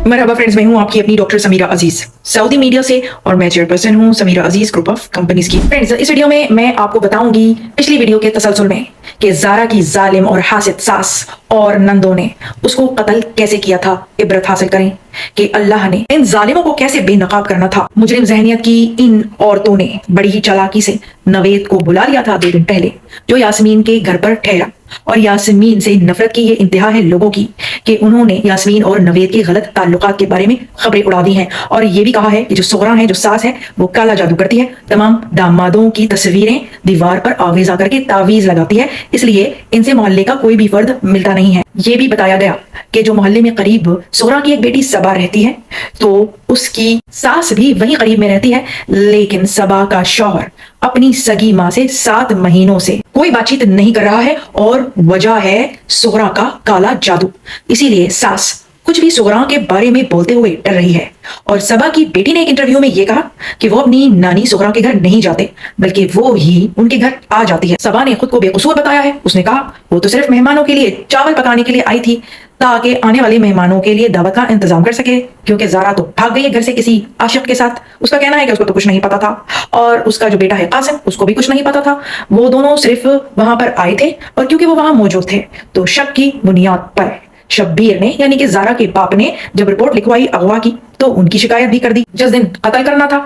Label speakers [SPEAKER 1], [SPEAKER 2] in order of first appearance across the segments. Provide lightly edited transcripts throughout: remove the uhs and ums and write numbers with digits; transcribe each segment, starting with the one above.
[SPEAKER 1] मरहबा friends, मैं हूं आपकी अपनी डॉक्टर समीरा अजीज सऊदी मीडिया से और मैं चेयरपर्सन हूं समीरा अजीज ग्रुप ऑफ कंपनीज की। फ्रेंड्स, इस वीडियो में मैं आपको बताऊंगी पिछली वीडियो के तसलसल में कि ज़ारा की जालिम और हासिद सास और नंदों ने उसको कत्ल कैसे किया था। इबरत हासिल करें कि अल्लाह ने इन जालिमों को कैसे बेनकाब करना था। मुजरिम जहनियत की इन औरतों ने बड़ी ही चालाकी से नवेद को बुला लिया था 2 दिन पहले, जो यास्मीन के घर पर ठहरा। और यास्मीन से नफरत की ये इंतहा है लोगों की कि उन्होंने यास्मीन और नवेद के गलत ताल्लुकात के बारे में खबरें उड़ा दी हैं और ये भी कहा है कि जो सुगरा है, जो सास है, वो काला जादू करती है, तमाम दामादों की तस्वीरें दीवार पर आवेजा करके तावीज लगाती है, इसलिए इनसे मोहल्ले का कोई भी फर्द मिलता नहीं है। ये भी बताया गया कि जो मोहल्ले में करीब सुगरा की एक बेटी सबा रहती है, तो उसकी सास भी वहीं करीब में रहती है, लेकिन सबा का शौहर अपनी सगी माँ से 7 महीनों से कोई बातचीत नहीं कर रहा है और वजह है सुगरा का काला जादू। इसीलिए सास कुछ भी सुगरा के बारे में बोलते हुए डर रही है। और सबा की बेटी ने एक इंटरव्यू में ये कहा कि वो अपनी नानी सुगरा के घर नहीं जाते, बल्कि वो ही उनके घर आ जाती है। सबा ने खुद को बेकसूर बताया है। उसने कहा वो तो सिर्फ मेहमानों के लिए चावल पकाने के लिए आई थी ताकि आने वाले मेहमानों के लिए दावत का इंतजाम कर सके, क्योंकि ज़ारा तो भाग गई है घर से किसी आशिक के साथ। उसका कहना है कि उसको तो कुछ नहीं पता था और उसका जो बेटा है कासिम, उसको भी कुछ नहीं पता था। वो दोनों सिर्फ वहां पर आए थे और क्योंकि वो वहां मौजूद थे तो शक की बुनियाद पर शब्बीर ने, यानी कि ज़ारा के बाप ने, जब रिपोर्ट लिखवाई अगवा की तो उनकी शिकायत भी कर दी। जिस दिन कत्ल करना था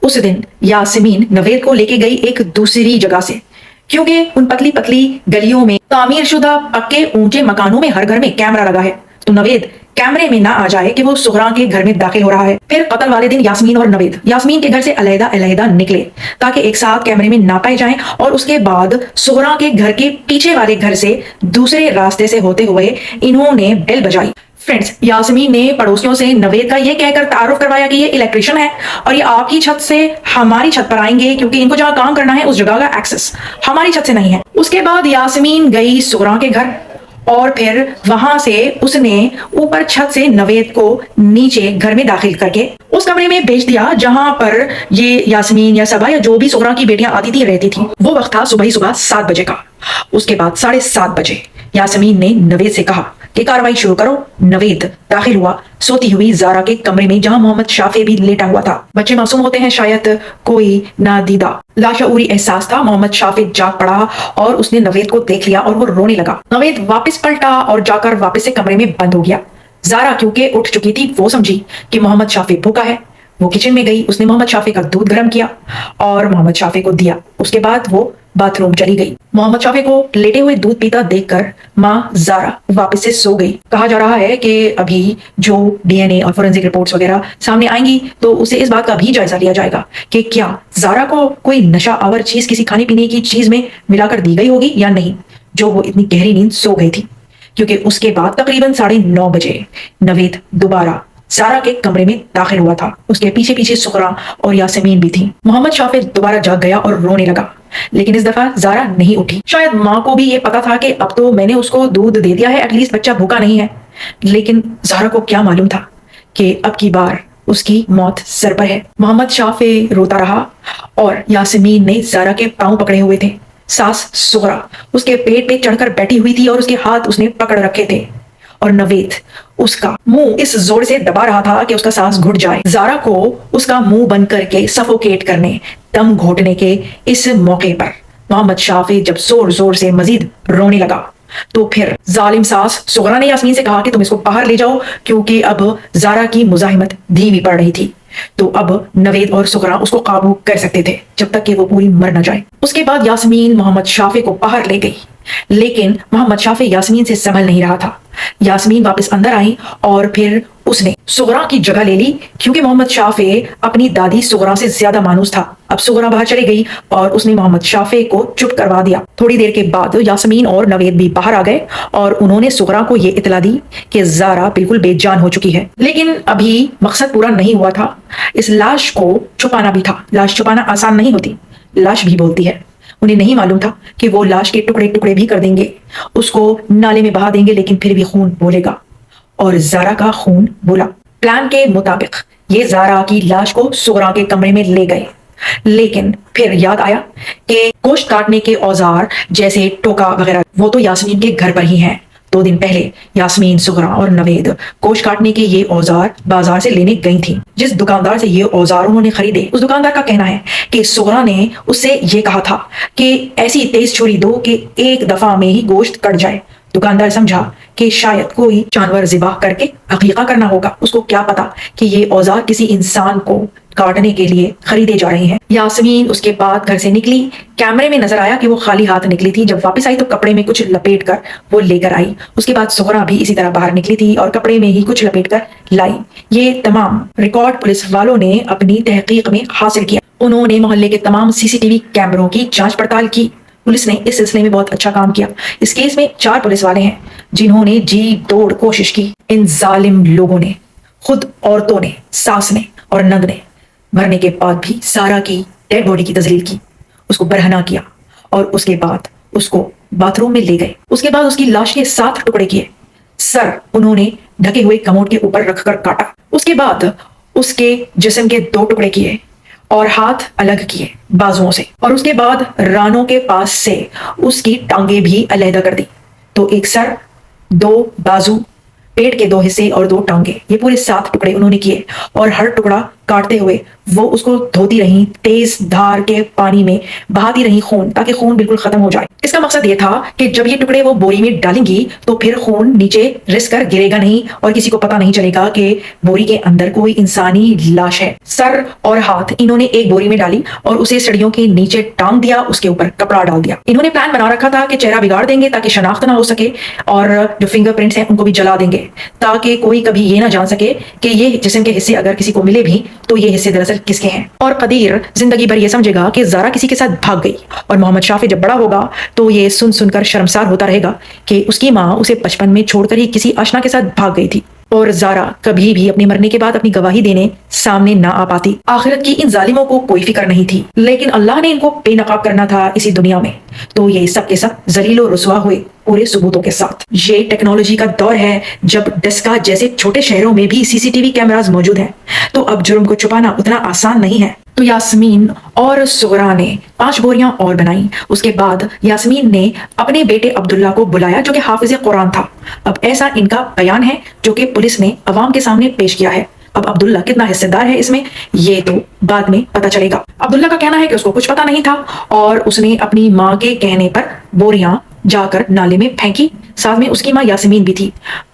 [SPEAKER 1] उस दिन यास्मीन नवेद को लेके गई एक दूसरी जगह से, क्योंकि उन पतली पतली गलियों में तामीर शुदा पक्के ऊंचे मकानों में हर घर में कैमरा लगा है, तो नवेद कैमरे में ना आ जाए कि वो सुगरा के घर में दाखिल हो रहा है। फिर कत्ल वाले दिन यास्मीन और नवेद यास्मीन के घर से अलहदा अलहदा निकले ताकि एक साथ कैमरे में ना पाए जाएं, और उसके बाद सुगरा के घर के पीछे वाले घर से दूसरे रास्ते से होते हुए इन्होंने बेल बजाई। फ्रेंड्स, यास्मीन ने पड़ोसियों से नवेद का ये कहकर तारुफ करवाया कि ये इलेक्ट्रिशियन है और ये आपकी छत से हमारी छत पर आएंगे, क्योंकि इनको जहां काम करना है उस जगह का एक्सेस हमारी छत से नहीं है। उसके बाद यास्मीन गई सुगरा के घर और फिर वहां से उसने ऊपर छत से नवेद को नीचे घर में दाखिल करके उस कमरे में भेज दिया जहां पर ये यास्मीन या सबा या जो भी सुगरा की बेटियां आती थी रहती थी। वो वक्त था सुबह 7 बजे का। उसके बाद 7:30 बजे यास्मीन ने नवेद से कहा कि कार्रवाई शुरू करो। नवेद दाखिल हुआ सोती हुई ज़ारा के कमरे में, जहां मोहम्मद शाफी भी लेटा हुआ था। बच्चे मासूम होते हैं, शायद कोई नादीदा लाशऊरी एहसास था। मोहम्मद शाफी जाग पड़ा और उसने नवेद को देख लिया और वो रोने लगा। नवेद वापस पलटा और जाकर वापस से कमरे में बंद हो गया। ज़ारा क्योंकि उठ चुकी थी, वो समझी कि मोहम्मद शाफी भूखा है। वो किचन में गई, उसने मोहम्मद शाफी का दूध गर्म किया और मोहम्मद शाफी को दिया। उसके बाद वो बाथरूम चली गई। मोहम्मद शाफी को लेटे हुए दूध पीता देखकर माँ ज़ारा वापस से सो गई। कहा जा रहा है कि अभी जो DNA और फोरेंसिक रिपोर्ट्स वगैरह सामने आएंगी तो उसे इस बात का भी जायजा लिया जाएगा कि क्या ज़ारा को कोई नशा आवर चीज किसी खाने पीने की चीज में मिलाकर दी गई होगी या नहीं, जो वो इतनी गहरी नींद सो गई थी। क्योंकि उसके बाद तकरीबन 9:30 बजे नवेद दोबारा ज़ारा के कमरे में दाखिल हुआ था। उसके पीछे पीछे सुगरा और यास्मीन भी थी। मोहम्मद शाफी दोबारा जाग गया और रोने लगा, लेकिन इस दफा ज़ारा नहीं उठी। शायद माँ को भी ये पता था कि अब तो मैंने उसको दूध दे दिया है, एटलीस्ट बच्चा भूखा नहीं है। लेकिन ज़ारा को क्या मालूम था कि अब की बार उसकी मौत सर पर है। मोहम्मद शाफी रोता रहा और यास्मीन ने ज़ारा के पांव पकड़े हुए थे। सास सुगरा उसके पेट पे चढ़कर बैठी हुई थी और उसके हाथ उसने पकड़ रखे थे और नवेद उसका मुंह इस जोर से दबा रहा था कि उसका सांस घुट जाए। ज़ारा को उसका मुंह बंद करके सफोकेट करने, दम घोटने के इस मौके पर मोहम्मद शाफी जब जोर जोर से मजीद रोने लगा तो फिर जालिम सास सुगरा ने यास्मीन से कहा कि तुम इसको बाहर ले जाओ, क्योंकि अब ज़ारा की मुजाहिमत धीमी पड़ रही थी। तो अब नवेद और सुगरा उसको काबू कर सकते थे जब तक कि वो पूरी मर न जाए। उसके बाद यास्मीन मोहम्मद शाफी को बाहर ले गई, लेकिन मोहम्मद शाफी यास्मीन से संभल नहीं रहा था। यास्मीन वापस अंदर आई और फिर उसने सुगरा की जगह ले ली, क्योंकि मोहम्मद शाफी अपनी दादी सुगरा से ज्यादा मानूस था। अब सुगरा बाहर चली गई और उसने मोहम्मद शाफी को चुप करवा दिया। थोड़ी देर के बाद यास्मीन और नवेद भी बाहर आ गए और उन्होंने सुगरा को ये इतला दी कि ज़ारा बिल्कुल बेजान हो चुकी है। लेकिन अभी मकसद पूरा नहीं हुआ था, इस लाश को छुपाना भी था। लाश छुपाना आसान नहीं होती, लाश भी बोलती है। उन्हें नहीं मालूम था कि वो लाश के टुकड़े टुकड़े भी कर देंगे, उसको नाले में बहा देंगे, लेकिन फिर भी खून बोलेगा। और ज़ारा का खून बोला। प्लान के मुताबिक ये ज़ारा की लाश को सुगरा के कमरे में ले गए, लेकिन फिर याद आया कि गोश्त काटने के औजार जैसे टोका वगैरह वो तो यास्मीन के घर पर ही हैं। 2 दिन पहले यास्मीन, सुगरा और नवेद गोश्त काटने के ये औजार बाजार से लेने गई थी। जिस दुकानदार से ये औजार उन्होंने खरीदे, उस दुकानदार का कहना है कि सुगरा ने उससे ये कहा था कि ऐसी तेज छुरी दो कि एक दफा में ही गोश्त कट जाए। दुकानदार समझा कि शायद कोई जानवर ज़िबा करके अकीका करना होगा। उसको क्या पता कि ये औजार किसी इंसान को काटने के लिए खरीदे जा रहे हैं। यास्मीन उसके बाद घर से निकली। कैमरे में नजर आया कि वो खाली हाथ निकली थी। जब वापस आई तो कपड़े में कुछ लपेट कर वो लेकर आई। उसके बाद सुगरा भी इसी तरह बाहर निकली थी और कपड़े में ही कुछ लपेट कर लाई। ये तमाम रिकॉर्ड पुलिस वालों ने अपनी तहकीक में हासिल किया। उन्होंने मोहल्ले के तमाम सीसीटीवी कैमरों की जांच पड़ताल की। पुलिस ने इस सिलसिले में बहुत अच्छा काम किया। इस केस में 4 पुलिस वाले हैं जिन्होंने जी तोड़ कोशिश की। इन जालिम लोगों ने, खुद औरतों ने, सास ने और नंद ने मरने के बाद भी सारा की डेड बॉडी की तजलील की, उसको बरहना किया और उसके बाद उसको बाथरूम में ले गए। उसके बाद उसकी लाश के 7 टुकड़े किए। सर उन्होंने ढके हुए कमोड के ऊपर रखकर काटा। उसके बाद उसके जिस्म के 2 टुकड़े किए और हाथ अलग किए बाजुओं से, और उसके बाद रानों के पास से उसकी टांगे भी अलहदा कर दी। तो एक सर, 2 बाजू, पेट के 2 हिस्से और 2 टांगे, ये पूरे 7 टुकड़े उन्होंने किए। और हर टुकड़ा काटते हुए वो उसको धोती रही, तेज धार के पानी में बहाती रही खून, ताकि खून बिल्कुल खत्म हो जाए। इसका मकसद ये था कि जब ये टुकड़े वो बोरी में डालेंगी तो फिर खून नीचे रिस कर गिरेगा नहीं और किसी को पता नहीं चलेगा कि बोरी के अंदर कोई इंसानी लाश है। सर और हाथ इन्होंने एक बोरी में डाली और उसे सीढ़ियों के नीचे टांग दिया, उसके ऊपर कपड़ा डाल दिया। इन्होंने प्लान बना रखा था कि चेहरा बिगाड़ देंगे ताकि शनाख्त ना हो सके, और जो फिंगरप्रिंट्स हैं उनको भी जला देंगे ताकि कोई कभी ये ना जान सके कि ये जिस्म के हिस्से अगर किसी को मिले भी तो ये हिस्से दरअसल किसके हैं। और कदीर जिंदगी भर ये समझेगा कि ज़ारा किसी के साथ भाग गई, और मोहम्मद शाफी जब बड़ा होगा तो ये सुन सुनकर शर्मसार होता रहेगा कि उसकी माँ उसे बचपन में छोड़कर ही किसी आशना के साथ भाग गई थी, और ज़ारा कभी भी अपने मरने के बाद अपनी गवाही देने सामने ना आ पाती। आखिरत की इन जालिमों को कोई फिक्र नहीं थी, लेकिन अल्लाह ने इनको बेनकाब करना था इसी दुनिया में, तो ये सब के सब जलीलो रुसवा हुए पूरे सबूतों के साथ। ये टेक्नोलॉजी का दौर है जब डस्का जैसे छोटे शहरों में भी सीसीटीवी कैमरास मौजूद हैं, तो अब जुर्म को छुपाना उतना आसान नहीं है। तो यास्मीन और सुगरा ने 5 बोरियां और बनाई। उसके बाद यास्मीन ने अपने बेटे अब्दुल्ला को बुलाया जो कि हाफिज कुरान था। अब ऐसा इनका बयान है जो कि पुलिस ने अवाम के सामने पेश किया है। अब अब्दुल्ला कितना हिस्सेदार है इसमें, ये तो बाद में पता चलेगा। अब्दुल्ला का कहना है कि उसको कुछ पता नहीं था और उसने अपनी माँ के कहने पर बोरियां जाकर नाले में फेंकी। साथ में उसकी माँ यास्मीन भी थी।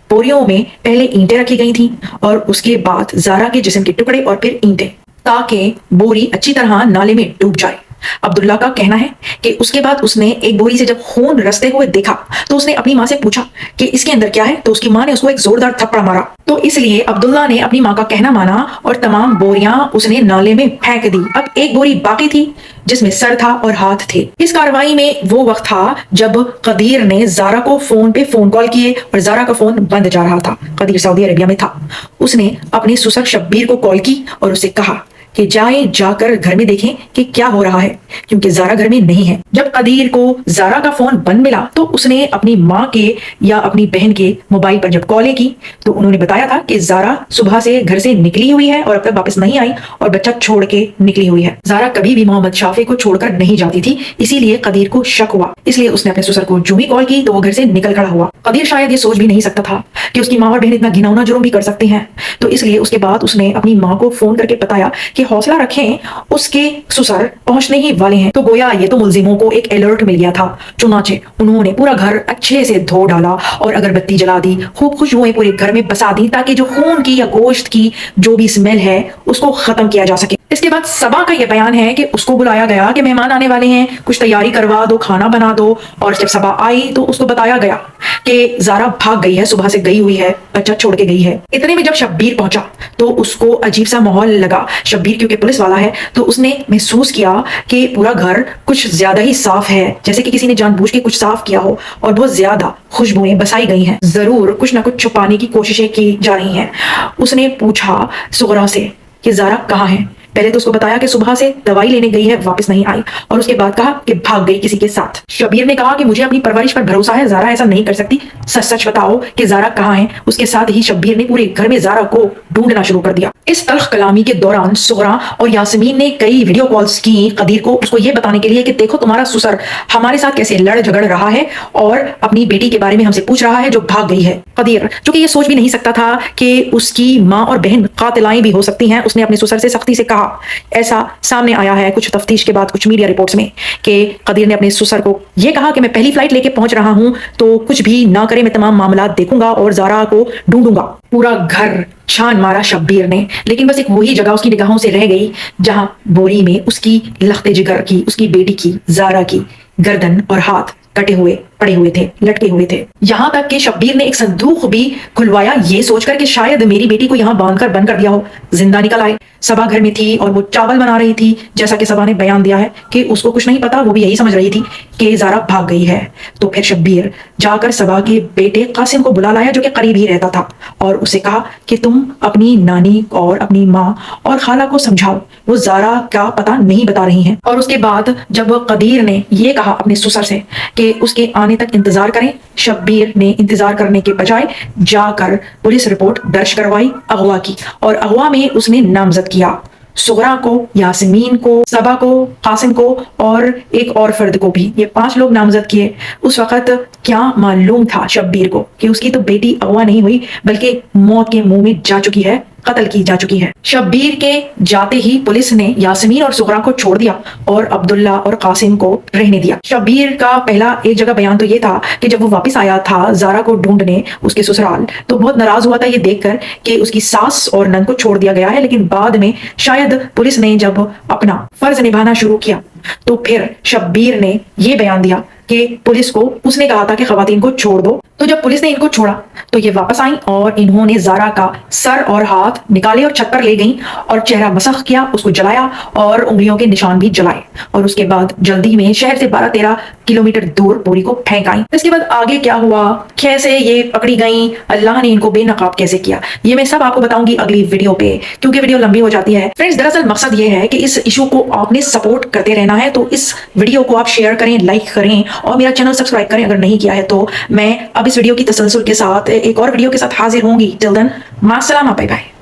[SPEAKER 1] बोरियों में पहले ईंटें रखी गई थी और उसके बाद ज़ारा के जिस्म के टुकड़े और फिर ईंटें, ताकि बोरी अच्छी तरह नाले में डूब जाए। अब्दुल्ला का कहना है कि उसके बाद उसने एक बोरी से जब खून रसते हुए देखा तो उसने अपनी माँ से पूछा कि इसके अंदर क्या है, तो उसकी माँ ने उसको एक जोरदार थप्पड़ मारा। तो इसलिए अब्दुल्ला ने अपनी माँ का कहना माना और तमाम बोरियां उसने नाले में फेंक दी। अब एक बोरी बाकी थी जिसमें सर था और हाथ थे। इस कार्रवाई में वो वक्त था जब कदीर ने ज़ारा को फोन पे फोन कॉल किए और ज़ारा का फोन बंद जा रहा था। कदीर सऊदी अरेबिया में था। उसने अपने सुसर शब्बीर को कॉल की और उसे कहा कि जाकर घर में देखें कि क्या हो रहा है, क्योंकि ज़ारा घर में नहीं है। जब कदीर को ज़ारा का फोन बंद मिला तो उसने अपनी माँ के या अपनी बहन के मोबाइल पर जब कॉलें की तो उन्होंने बताया था कि ज़ारा सुबह से घर से निकली हुई है और अब तक वापस नहीं आई और बच्चा छोड़ के निकली हुई है। ज़ारा कभी भी मोहम्मद शाफी को छोड़कर नहीं जाती थी, इसीलिए कदीर को शक हुआ। इसलिए उसने अपने ससुर को जो ही कॉल की तो वो घर से निकल खड़ा हुआ। कदीर शायद ये सोच भी नहीं सकता था कि उसकी माँ और बहन इतना घिनौना जुर्म भी कर सकते हैं, तो इसलिए उसके बाद उसने अपनी माँ को फोन करके बताया कि हौसला रखें, उसके ससुर पहुंचने ही वाले हैं। तो गोया ये तो मुल्जिमों को एक अलर्ट मिल गया था। चुनाचे उन्होंने पूरा घर अच्छे से धो डाला और अगरबत्ती जला दी, खूब खुशबुएं पूरे घर में बसा दी ताकि जो खून की या गोश्त की जो भी स्मेल है उसको खत्म किया जा सके। इसके बाद सबा का यह बयान है कि उसको बुलाया गया कि मेहमान आने वाले हैं, कुछ तैयारी करवा दो, खाना बना दो। और जब सबा आई तो उसको बताया गया कि ज़ारा भाग गई है, सुबह से गई हुई है, बच्चा छोड़ के गई है। इतने में जब शब्बीर पहुंचा तो उसको अजीब सा माहौल लगा। शब्बीर क्योंकि पुलिस वाला है तो उसने महसूस किया कि पूरा घर कुछ ज्यादा ही साफ है, जैसे कि किसी ने जानबूझ के कुछ साफ किया हो और बहुत ज्यादा खुशबुएं बसाई गई हैं। जरूर कुछ ना कुछ छुपाने की कोशिशें की जा रही हैं। उसने पूछा सुगरा से कि ज़ारा कहाँ है। पहले तो उसको बताया कि सुबह से दवाई लेने गई है, वापस नहीं आई, और उसके बाद कहा कि भाग गई किसी के साथ। शबीर ने कहा कि मुझे अपनी परवरिश पर भरोसा है, ज़ारा ऐसा नहीं कर सकती, सच सच बताओ कि ज़ारा कहाँ है। उसके साथ ही शब्बीर ने पूरे घर में ज़ारा को ढूंढना शुरू कर दिया। इस तल्ख कलामी के दौरान सुगरा और यासमीन ने कई वीडियो कॉल्स की कदीर को, उसको ये बताने के लिए कि देखो तुम्हारा ससुर हमारे साथ कैसे लड़ झगड़ रहा है और अपनी बेटी के बारे में हमसे पूछ रहा है जो भाग गई है। कदीर जो कि ये सोच भी नहीं सकता था कि उसकी माँ और बहन कातिलाएं भी हो सकती हैं, उसने अपने ससुर से सख्ती से कहा। ऐसा सामने आया है कुछ तफ्तीश के बाद, कुछ मीडिया रिपोर्ट्स में, कि कदीर ने अपने ससुर को ये कहा कि मैं पहली फ्लाइट लेके पहुंच रहा हूं, तो कुछ भी ना करे, मैं तमाम मामला देखूंगा और ज़ारा को ढूंढूंगा। पूरा घर छान मारा शब्बीर ने, लेकिन बस एक वही जगह उसकी निगाहों से रह गई जहां बोरी में उसकी लख्ते जिगर की, उसकी बेटी की, ज़ारा की गर्दन और हाथ कटे हुए पड़े हुए थे, लटके हुए थे। यहां तक कि शब्बीर ने एक संदूक भी खुलवाया ये सोचकर कि शायद मेरी बेटी को यहां बांध कर बंद कर दिया हो, जिंदा निकल आए। सबा घर में थी और वो चावल बना रही थी, जैसा कि सबा ने बयान दिया है कि उसको कुछ नहीं पता, वो भी यही समझ रही थी कि ज़ारा भाग गई है। तो फिर शब्बीर जाकर सबा के बेटे कासिम को बुला लाया जो कि करीब ही रहता था, और उसे कहा कि तुम अपनी नानी और अपनी माँ और खाला को समझाओ, वो ज़ारा का पता नहीं बता रही हैं। और उसके बाद जब कदीर ने ये कहा अपने ससुर से कि उसके आने तक इंतजार करें, शब्बीर ने इंतजार करने के बजाय जाकर पुलिस रिपोर्ट दर्ज करवाई अगवा की, और अगवा में उसने नामजद किया सुगरा को, यासमीन को, सबा को, कासिम को और एक और फर्द को भी। ये 5 लोग नामजद किए। उस वक्त क्या मालूम था शब्बीर को कि उसकी तो बेटी अगवा नहीं हुई बल्कि मौत के मुंह में जा चुकी है, कत्ल की जा चुकी है। शब्बीर के जाते ही पुलिस ने यासमीन और सुगरा को छोड़ दिया और अब्दुल्ला और कासिम को रहने दिया। शब्बीर का पहला एक जगह बयान तो ये था कि जब वो वापस आया था ज़ारा को ढूंढने उसके ससुराल, तो बहुत नाराज हुआ था ये देखकर कि उसकी सास और नंद को छोड़ दिया गया है। लेकिन बाद में शायद पुलिस ने जब अपना फर्ज निभाना शुरू किया तो फिर शब्बीर ने ये बयान दिया कि पुलिस को उसने कहा था कि खवातीन को छोड़ दो। तो जब पुलिस ने इनको छोड़ा तो ये वापस आई और इन्होंने ज़ारा का सर और हाथ निकाले और छत पर ले गईं और चेहरा मसख किया, उसको जलाया और उंगलियों के निशान भी जलाए, और उसके बाद जल्दी में शहर से 12-13 किलोमीटर दूर बोरी को फेंक आई। इसके बाद आगे क्या हुआ, कैसे ये पकड़ी गई, अल्लाह ने इनको बेनकाब कैसे किया, ये मैं सब आपको बताऊंगी अगली वीडियो पे, क्योंकि वीडियो लंबी हो जाती है। फ्रेंड्स, दरअसल मकसद ये है कि इस इशू को आपने सपोर्ट करते रहना है, तो इस वीडियो को आप शेयर करें, लाइक करें और मेरा चैनल सब्सक्राइब करें अगर नहीं किया है तो। मैं अब इस वीडियो की तसलसल के साथ एक और वीडियो के साथ हाजिर होंगी। टिल देन, मास्सलामा, बाय बाय।